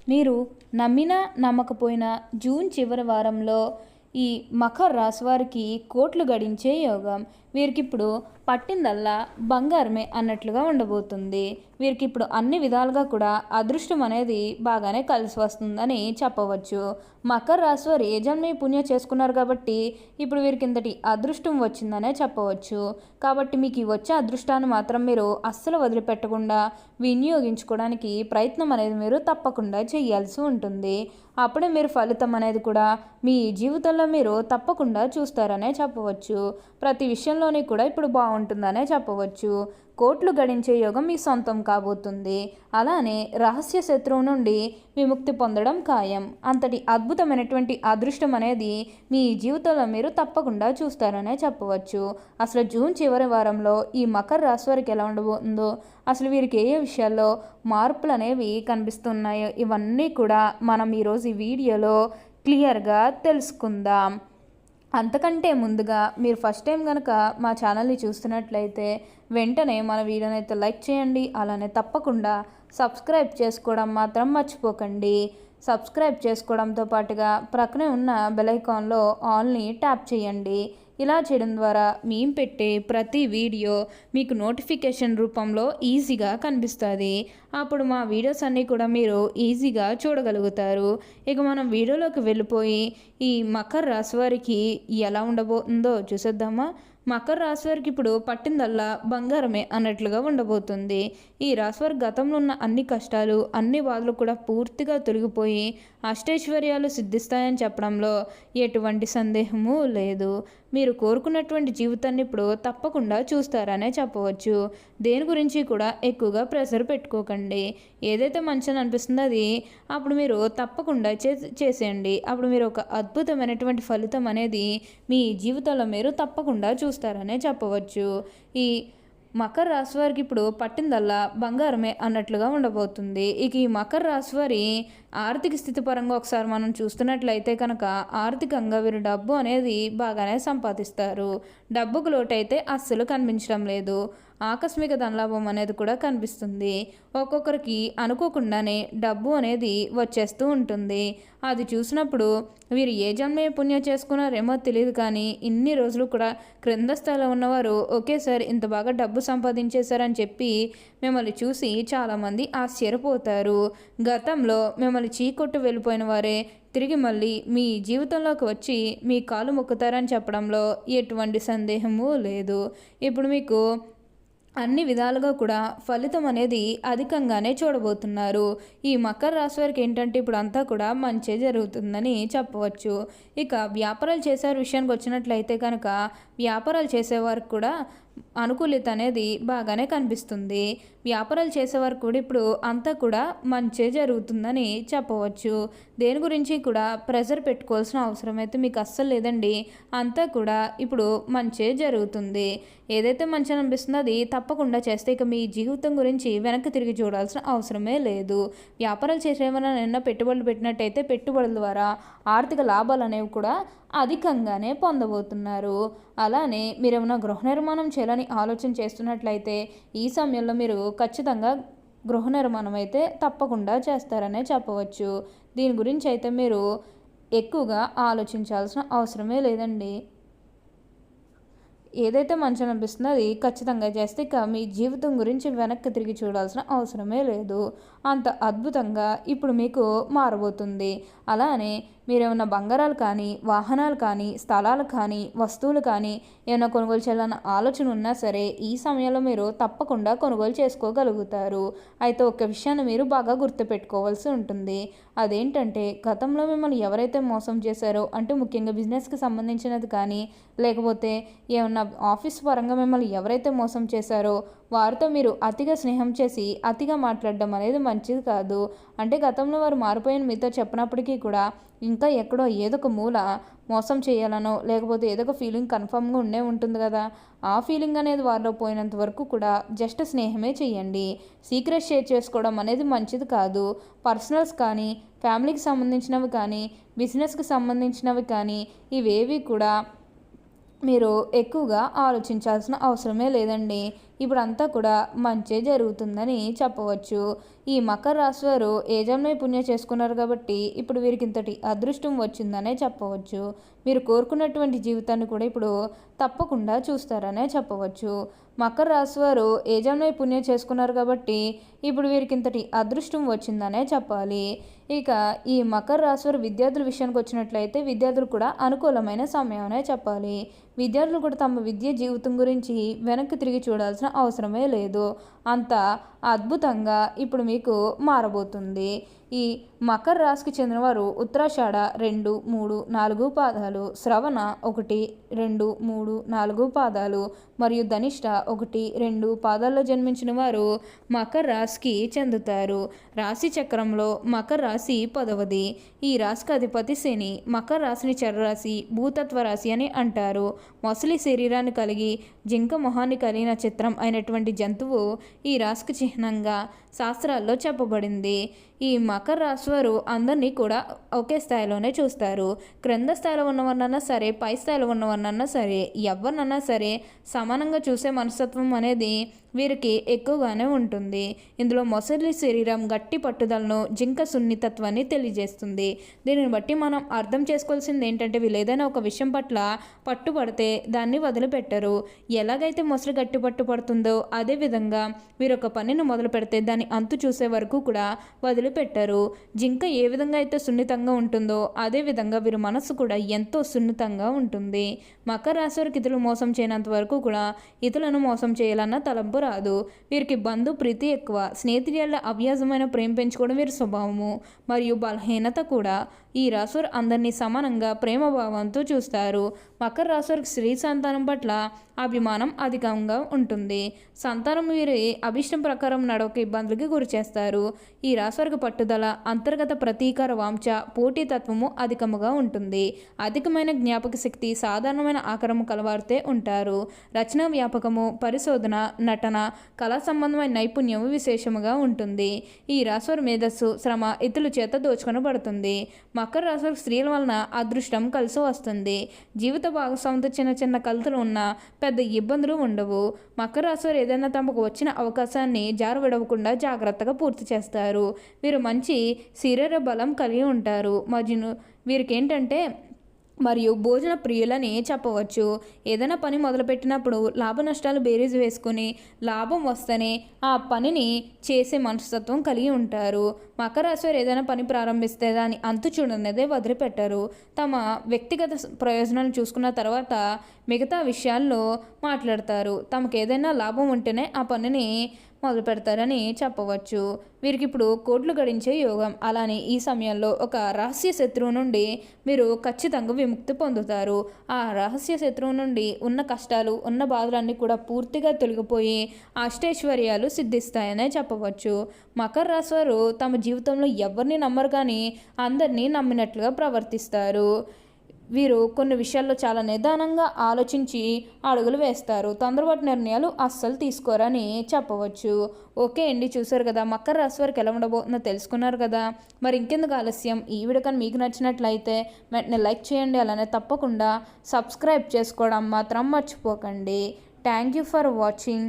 మీరు నమ్మినా నమ్మకపోయినా జూన్ చివరి వారంలో ఈ మకర రాశి వారికి కోట్లు గడించే యోగం. వీరికిప్పుడు పట్టిందల్లా బంగారమే అన్నట్లుగా ఉండబోతుంది. వీరికిప్పుడు అన్ని విధాలుగా కూడా అదృష్టం అనేది బాగానే కలిసి వస్తుందని చెప్పవచ్చు. మకర రాశి వారు ఏ జన్మ పుణ్యం చేసుకున్నారు కాబట్టి ఇప్పుడు వీరికి ఇంతటి అదృష్టం వచ్చిందనే చెప్పవచ్చు. కాబట్టి మీకు ఈ వచ్చే అదృష్టాన్ని మాత్రం మీరు అస్సలు వదిలిపెట్టకుండా వినియోగించుకోవడానికి ప్రయత్నం అనేది మీరు తప్పకుండా చేయాల్సి ఉంటుంది. అప్పుడే మీరు ఫలితం అనేది కూడా మీ జీవితంలో మీరు తప్పకుండా చూస్తారనే చెప్పవచ్చు. ప్రతి విషయంలోని కూడా ఇప్పుడు బాగుంటుందనే చెప్పవచ్చు. కోట్లు గడించే యోగం మీ సొంతం కాబోతుంది. అలానే రహస్య శత్రువు నుండి విముక్తి పొందడం ఖాయం. అంతటి అద్భుతమైనటువంటి అదృష్టం అనేది మీ జీవితంలో మీరు తప్పకుండా చూస్తారనే చెప్పవచ్చు. అసలు జూన్ చివరి వారంలో ఈ మకర రాశి వారికి ఎలా ఉండబోతుందో, అసలు వీరికి ఏ విషయాల్లో మార్పులు అనేవి కనిపిస్తున్నాయో ఇవన్నీ కూడా మనం ఈరోజు ఈ వీడియోలో క్లియర్గా తెలుసుకుందాం. అంతకంటే ముందుగా మీరు ఫస్ట్ టైం కనుక మా ఛానల్ని చూస్తున్నట్లయితే వెంటనే మన వీడియోని అయితే లైక్ చేయండి. అలానే తప్పకుండా సబ్స్క్రైబ్ చేసుకోవడం మాత్రం మర్చిపోకండి. సబ్స్క్రైబ్ చేసుకోవడంతో పాటుగా ప్రక్కనే ఉన్న బెల్ ఐకాన్లో ఆల్ని ట్యాప్ చేయండి. ఇలా చేయడం ద్వారా మేము పెట్టే ప్రతి వీడియో మీకు నోటిఫికేషన్ రూపంలో ఈజీగా కనిపిస్తుంది. అప్పుడు మా వీడియోస్ అన్నీ కూడా మీరు ఈజీగా చూడగలుగుతారు. ఇక మనం వీడియోలోకి వెళ్ళిపోయి ఈ మకర రాశి వారికి ఎలా ఉండబోతుందో చూసేద్దామా. మకర రాశి వారికి ఇప్పుడు పట్టిందల్లా బంగారమే అన్నట్లుగా ఉండబోతుంది. ఈ రాశి వారి గతంలో ఉన్న అన్ని కష్టాలు అన్ని బాధలు కూడా పూర్తిగా తొలగిపోయి అష్టైశ్వర్యాలు సిద్ధిస్తాయని చెప్పడంలో ఎటువంటి సందేహము లేదు. మీరు కోరుకున్నటువంటి జీవితాన్ని ఇప్పుడు తప్పకుండా చూస్తారనే చెప్పవచ్చు. దేని గురించి కూడా ఎక్కువగా ప్రెషర్ పెట్టుకోకండి. ఏదైతే మంచిని అనిపిస్తుందో అది అప్పుడు మీరు తప్పకుండా చేసేయండి. అప్పుడు మీరు ఒక అద్భుతమైనటువంటి ఫలితం అనేది మీ జీవితంలో మీరు తప్పకుండా చూస్తారనే చెప్పవచ్చు. ఈ మకర రాశి వారికి ఇప్పుడు పట్టిందల్లా బంగారమే అన్నట్లుగా ఉండబోతుంది. ఇక ఈ మకర రాశి వారి ఆర్థిక స్థితి పరంగా ఒకసారి మనం చూస్తున్నట్లయితే కనుక ఆర్థికంగా వీరు డబ్బు అనేది బాగానే సంపాదిస్తారు. డబ్బుకు లోటైతే అస్సలు కనిపించడం లేదు. ఆకస్మిక ధనలాభం అనేది కూడా కనిపిస్తుంది. ఒక్కొక్కరికి అనుకోకుండానే డబ్బు అనేది వచ్చేస్తూ ఉంటుంది. అది చూసినప్పుడు వీరు ఏ జన్మే పుణ్యం చేసుకున్నారేమో తెలియదు, కానీ ఇన్ని రోజులు కూడా క్రింద స్థాయిలో ఉన్నవారు ఒకేసారి ఇంత బాగా డబ్బు సంపాదించేశారని చెప్పి మిమ్మల్ని చూసి చాలామంది ఆశ్చర్యపోతారు. గతంలో మిమ్మల్ని చీకొట్టు వెళ్ళిపోయిన వారే తిరిగి మళ్ళీ మీ జీవితంలోకి వచ్చి మీ కాలు మొక్కుతారని చెప్పడంలో ఎటువంటి సందేహము లేదు. ఇప్పుడు మీకు అన్ని విధాలుగా కూడా ఫలితం అనేది అధికంగానే చూడబోతున్నారు. ఈ మకర రాశి వారికి ఏంటంటే ఇప్పుడు అంతా కూడా మంచి జరుగుతుందని చెప్పవచ్చు. ఇక వ్యాపారాలు చేసే విషయానికి వచ్చినట్లయితే కనుక వ్యాపారాలు చేసేవారికి కూడా అనుకూలిత అనేది బాగానే కనిపిస్తుంది. వ్యాపారాలు చేసేవారు కూడా ఇప్పుడు అంతా కూడా మంచి జరుగుతుందని చెప్పవచ్చు. దేని గురించి కూడా ప్రెజర్ పెట్టుకోవాల్సిన అవసరం అయితే మీకు అస్సలు లేదండి. అంతా కూడా ఇప్పుడు మంచి జరుగుతుంది. ఏదైతే మంచి అనిపిస్తుందో అది తప్పకుండా చేస్తే ఇక మీ జీవితం గురించి వెనక్కి తిరిగి చూడాల్సిన అవసరమే లేదు. వ్యాపారాలు చేసేమైనా నిన్న పెట్టుబడులు పెట్టినట్టయితే పెట్టుబడుల ద్వారా ఆర్థిక లాభాలు అనేవి కూడా అధికంగానే పొందబోతున్నారు. అలానే మీరు ఏమైనా గృహ నిర్మాణం చేయాలని ఆలోచన చేస్తున్నట్లయితే ఈ సమయంలో మీరు ఖచ్చితంగా గృహ నిర్మాణం అయితే తప్పకుండా చేస్తారనే చెప్పవచ్చు. దీని గురించి అయితే మీరు ఎక్కువగా ఆలోచించాల్సిన అవసరమే లేదండి. ఏదైతే మంచి అనిపిస్తుందో అది ఖచ్చితంగా చేస్తే ఇక మీ జీవితం గురించి వెనక్కి తిరిగి చూడాల్సిన అవసరమే లేదు. అంత అద్భుతంగా ఇప్పుడు మీకు మారబోతుంది. అలానే మీరేమన్నా బంగారాలు కానీ వాహనాలు కానీ స్థలాలు కానీ వస్తువులు కానీ ఏమైనా కొనుగోలు చేయాలన్న ఆలోచన ఉన్నా సరే ఈ సమయంలో మీరు తప్పకుండా కొనుగోలు చేసుకోగలుగుతారు. అయితే ఒక విషయాన్ని మీరు బాగా గుర్తుపెట్టుకోవాల్సి ఉంటుంది. అదేంటంటే గతంలో మిమ్మల్ని ఎవరైతే మోసం చేశారో, అంటే ముఖ్యంగా బిజినెస్కి సంబంధించినది కానీ లేకపోతే ఏమన్నా ఆఫీస్ పరంగా మిమ్మల్ని ఎవరైతే మోసం చేశారో వారితో మీరు అతిగా స్నేహం చేసి అతిగా మాట్లాడడం అనేది మంచిది కాదు. అంటే గతంలో వారు మారిపోయిన మీతో చెప్పినప్పటికీ కూడా ఇంకా ఎక్కడో ఏదో ఒక మూల మోసం చేయాలనో లేకపోతే ఏదో ఒక ఫీలింగ్ కన్ఫర్మ్గా ఉండే ఉంటుంది కదా. ఆ ఫీలింగ్ అనేది వారిలో పోయినంత వరకు కూడా జస్ట్ స్నేహమే చేయండి. సీక్రెట్ షేర్ చేసుకోవడం అనేది మంచిది కాదు. పర్సనల్స్ కానీ ఫ్యామిలీకి సంబంధించినవి కానీ బిజినెస్కి సంబంధించినవి కానీ ఇవేవి కూడా మీరు ఎక్కువగా ఆలోచించాల్సిన అవసరమే లేదండి. ఇప్పుడంతా కూడా మంచే జరుగుతుందని చెప్పవచ్చు. ఈ మకర రాశి వారు ఏ జన్మ పుణ్యం చేసుకున్నారు కాబట్టి ఇప్పుడు వీరికి ఇంతటి అదృష్టం వచ్చిందనే చెప్పవచ్చు. మీరు కోరుకున్నటువంటి జీవితాన్ని కూడా ఇప్పుడు తప్పకుండా చూస్తారనే చెప్పవచ్చు. మకర రాశి వారు ఏ జన్మ పుణ్యం చేసుకున్నారు కాబట్టి ఇప్పుడు వీరికి ఇంతటి అదృష్టం వచ్చిందనే చెప్పాలి. ఇక ఈ మకర రాశి వారు విద్యార్థుల విషయానికి వచ్చినట్లయితే విద్యార్థులు కూడా అనుకూలమైన సమయమనే చెప్పాలి. విద్యార్థులు కూడా తమ విద్య జీవితం గురించి వెనక్కి తిరిగి చూడాల్సిన అవసరమే లేదు. అంత అద్భుతంగా ఇప్పుడు మీకు మారబోతుంది. ఈ మకర రాశికి చెందినవారు ఉత్తరాషాఢ 2, 3, 4 పాదాలు, శ్రవణ 1, 2, 3, 4 పాదాలు మరియు ధనిష్ట 1, 2 పాదాల్లో జన్మించిన వారు మకర రాశికి చెందుతారు. రాశి చక్రంలో మకర రాశి 10వది. ఈ రాశికి అధిపతి శని. మకర రాశిని చరరాశి, భూతత్వ రాశి అని అంటారు. మొసలి శరీరాన్ని కలిగి జింక మొహాన్ని కలిగిన చిత్రం అయినటువంటి జంతువు ఈ రాశికి చిహ్నంగా శాస్త్రాల్లో చెప్పబడింది. ఈ మకర రాశి వారు అందరినీ కూడా ఒకే స్థాయిలోనే చూస్తారు. క్రింద స్థాయిలో ఉన్నవారినన్నా సరే, పై స్థాయిలో ఉన్నవారినన్నా సరే, ఎవరినన్నా సరే సమానంగా చూసే మనస్తత్వం అనేది వీరికి ఎక్కువగానే ఉంటుంది. ఇందులో మొసలి శరీరం గట్టి పట్టుదలను, జింక సున్నితత్వాన్ని తెలియజేస్తుంది. దీనిని బట్టి మనం అర్థం చేసుకోవాల్సింది ఏంటంటే వీళ్ళు ఏదైనా ఒక విషయం పట్ల పట్టుబడితే దాన్ని వదిలిపెట్టరు. ఎలాగైతే మొసలి గట్టి పట్టుబడుతుందో అదేవిధంగా వీరు ఒక పనిని మొదలు పెడితే దాన్ని అంతు చూసే వరకు కూడా వదిలిపెట్టరు. జింక ఏ విధంగా అయితే సున్నితంగా ఉంటుందో అదేవిధంగా వీరి మనస్సు కూడా ఎంతో సున్నితంగా ఉంటుంది. మకర రాశి వారికి ఇతరులు మోసం చేయనంత వరకు కూడా ఇతరులను మోసం చేయాలన్న తలంపు రాదు. వీరికి బంధు ప్రీతి ఎక్కువ. స్నేహితుల అవ్యాజమైన ప్రేమ పెంచుకోవడం వీరి స్వభావము మరియు బలహీనత కూడా. ఈ రాశివారు అందరినీ సమానంగా ప్రేమభావంతో చూస్తారు. మకర రాశివారికి స్త్రీ సంతానం పట్ల అభిమానం అధికంగా ఉంటుంది. సంతానం వీరి అభిష్టం ప్రకారం నడవక ఇబ్బందులకి గురి చేస్తారు. ఈ రాశివారికి పట్టుదల, అంతర్గత ప్రతీకార వాంఛ, పోటీతత్వము అధికముగా ఉంటుంది. అధికమైన జ్ఞాపక శక్తి, సాధారణమైన ఆకారము కలవారితే ఉంటారు. రచనా వ్యాపకము, పరిశోధన, నటన, కళా సంబంధమైన నైపుణ్యము విశేషముగా ఉంటుంది. ఈ రాశివారి మేధస్సు, శ్రమ ఇతరుల చేత దోచుకొనబడుతుంది. మకర రాశి స్త్రీల వలన అదృష్టం కలిసి వస్తుంది. జీవిత భాగస్వామితో చిన్న చిన్న కలతలు ఉన్న పెద్ద ఇబ్బందులు ఉండవు. మకర రాశి వారు ఏదైనా తమకు వచ్చిన అవకాశాన్ని జారవిడవకుండా జాగ్రత్తగా పూర్తి చేస్తారు. వీరు మంచి శరీర బలం కలిగి ఉంటారు. మరియు వీరికి ఏంటంటే మరియు భోజన ప్రియులని చెప్పవచ్చు. ఏదైనా పని మొదలుపెట్టినప్పుడు లాభ నష్టాలు బేరీజు వేసుకొని లాభం వస్తేనే ఆ పనిని చేసే మనస్తత్వం కలిగి ఉంటారు. మకర రాశి వారు ఏదైనా పని ప్రారంభిస్తే దాన్ని అంతు చూడనేదే వదిలిపెట్టారు. తమ వ్యక్తిగత ప్రయోజనాలు చూసుకున్న తర్వాత మిగతా విషయాల్లో మాట్లాడతారు. తమకు ఏదైనా లాభం ఉంటేనే ఆ పనిని మొదలు పెడతారని చెప్పవచ్చు. వీరికి ఇప్పుడు కోట్లు గడించే యోగం. అలానే ఈ సమయంలో ఒక రహస్య శత్రువు నుండి మీరు ఖచ్చితంగా విముక్తి పొందుతారు. ఆ రహస్య శత్రువు నుండి ఉన్న కష్టాలు, ఉన్న బాధలన్నీ కూడా పూర్తిగా తొలగిపోయి అష్టైశ్వర్యాలు సిద్ధిస్తాయనే చెప్పవచ్చు. మకర రాశి వారు తమ జీవితంలో ఎవరిని నమ్మరు కానీ అందరినీ నమ్మినట్లుగా ప్రవర్తిస్తారు. వీరు కొన్ని విషయాల్లో చాలా నిదానంగా ఆలోచించి అడుగులు వేస్తారు. తొందరపాటు నిర్ణయాలు అస్సలు తీసుకోరని చెప్పవచ్చు. ఓకే అండి, చూసారు కదా మకర రాశి వారికి ఎలా ఉండబోతుందో తెలుసుకున్నారు కదా. మరి ఇంకెందుకు ఆలస్యం, ఈ వీడియో కానీ మీకు నచ్చినట్లయితే వెంటనే లైక్ చేయండి. అలానే తప్పకుండా సబ్స్క్రైబ్ చేసుకోవడం మాత్రం మర్చిపోకండి. Thank you for watching.